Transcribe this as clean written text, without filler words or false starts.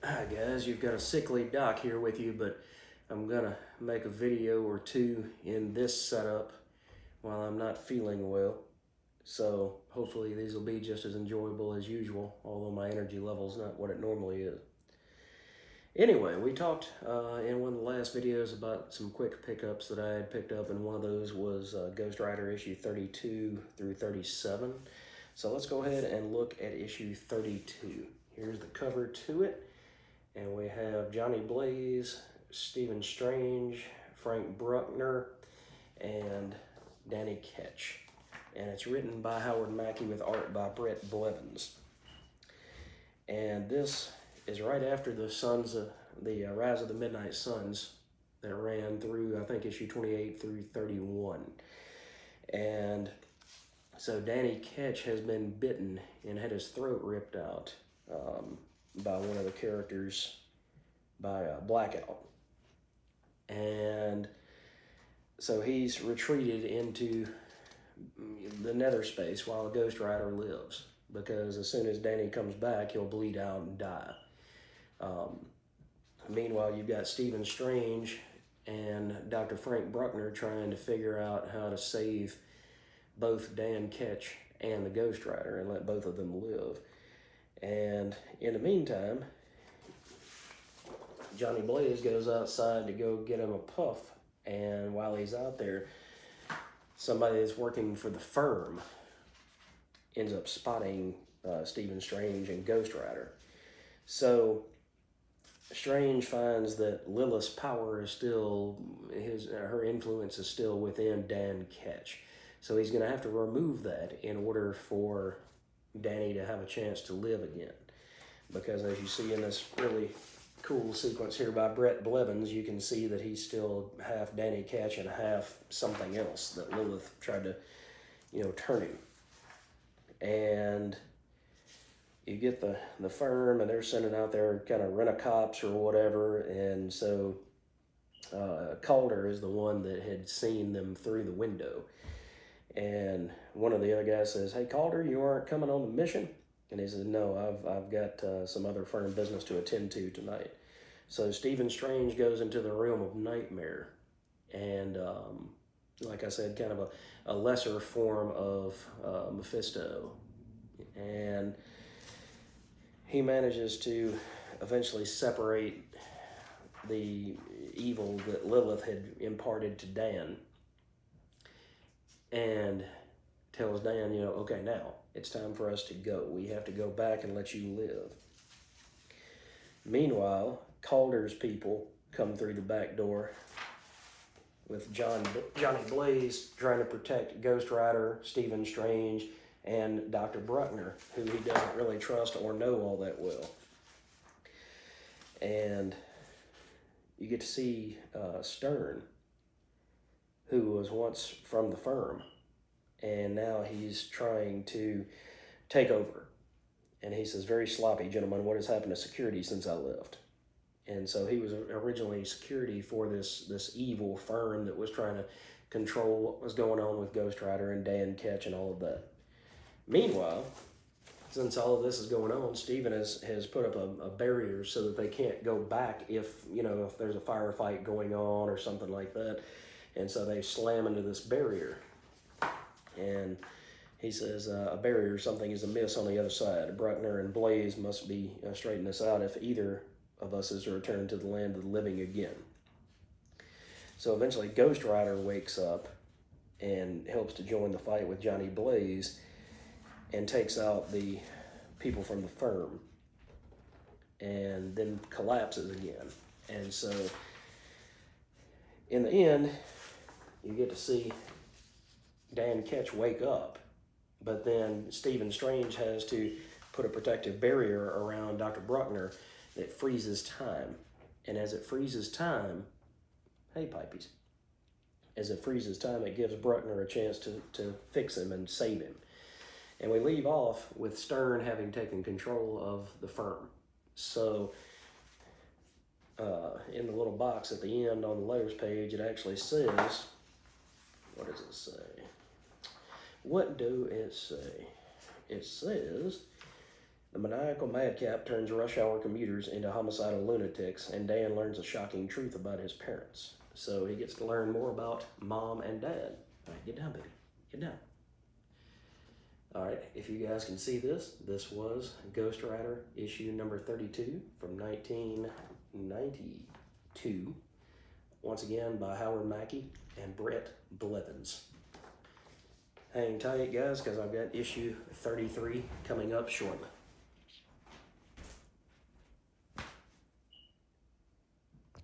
Hi guys, you've got a sickly Doc here with you, but I'm gonna make a video or two in this setup while I'm not feeling well. So hopefully these will be just as enjoyable as usual, although my energy level's not what it normally is. Anyway, we talked in one of the last videos about some quick pickups that I had picked up, and one of those was Ghost Rider issue 32 through 37. So let's go ahead and look at issue 32. Here's the cover to it. And we have Johnny Blaze, Stephen Strange, Frank Bruckner, and Danny Ketch. And it's written by Howard Mackie with art by Bret Blevins. And this is right after the Rise of the Midnight Suns that ran through, I think, issue 28 through 31. And so Danny Ketch has been bitten and had his throat ripped out by one of the characters by Blackout. And so he's retreated into the nether space while Ghost Rider lives, because as soon as Danny comes back, he'll bleed out and die. Meanwhile, you've got Stephen Strange and Dr. Frank Bruckner trying to figure out how to save both Dan Ketch and the Ghost Rider and let both of them live. And in the meantime, Johnny Blaze goes outside to go get him a puff, and while he's out there, somebody that's working for the firm ends up spotting Stephen Strange and Ghost Rider. So Strange finds that Lilith's power is still, her influence is still within Dan Ketch. So he's going to have to remove that in order for Danny to have a chance to live again. Because as you see in this really cool sequence here by Bret Blevins, you can see that he's still half Danny Ketch and half something else that Lilith tried to, turn him. And you get the firm, and they're sending out their kind of rent-a-cops or whatever, and so Calder is the one that had seen them through the window. And one of the other guys says, "Hey, Calder, you aren't coming on the mission?" And he says, "No, I've got some other firm business to attend to tonight." So Stephen Strange goes into the realm of nightmare. And like I said, kind of a lesser form of Mephisto. And he manages to eventually separate the evil that Lilith had imparted to Dan, and tells Dan, okay, now it's time for us to go. We have to go back and let you live. Meanwhile, Calder's people come through the back door with Johnny Blaze trying to protect Ghost Rider, Stephen Strange, and Dr. Bruckner, who he doesn't really trust or know all that well. And you get to see Stern, who was once from the firm, and now he's trying to take over. And he says, "Very sloppy, gentlemen, what has happened to security since I left?" And so he was originally security for this evil firm that was trying to control what was going on with Ghost Rider and Dan Ketch and all of that. Meanwhile, since all of this is going on, Stephen has put up a barrier so that they can't go back if there's a firefight going on or something like that. And so they slam into this barrier. And he says, "A barrier, something is amiss on the other side. Bruckner and Blaze must be straighten this out if either of us is to return to the land of the living again." So eventually Ghost Rider wakes up and helps to join the fight with Johnny Blaze and takes out the people from the firm, and then collapses again. And so in the end, you get to see Dan Ketch wake up, but then Stephen Strange has to put a protective barrier around Dr. Bruckner that freezes time. And as it freezes time, hey, Pipies, as it freezes time, it gives Bruckner a chance to fix him and save him. And we leave off with Stern having taken control of the firm. So in the little box at the end on the letters page, it actually says, what does it say? What do it say? It says, The maniacal madcap turns rush hour commuters into homicidal lunatics, and Dan learns a shocking truth about his parents. So he gets to learn more about mom and dad. All right, get down, baby. Get down. All right, if you guys can see this, this was Ghost Rider issue number 32 from 1992. Once again by Howard Mackie and Bret Blevins. Hang tight, guys, because I've got issue 33 coming up shortly.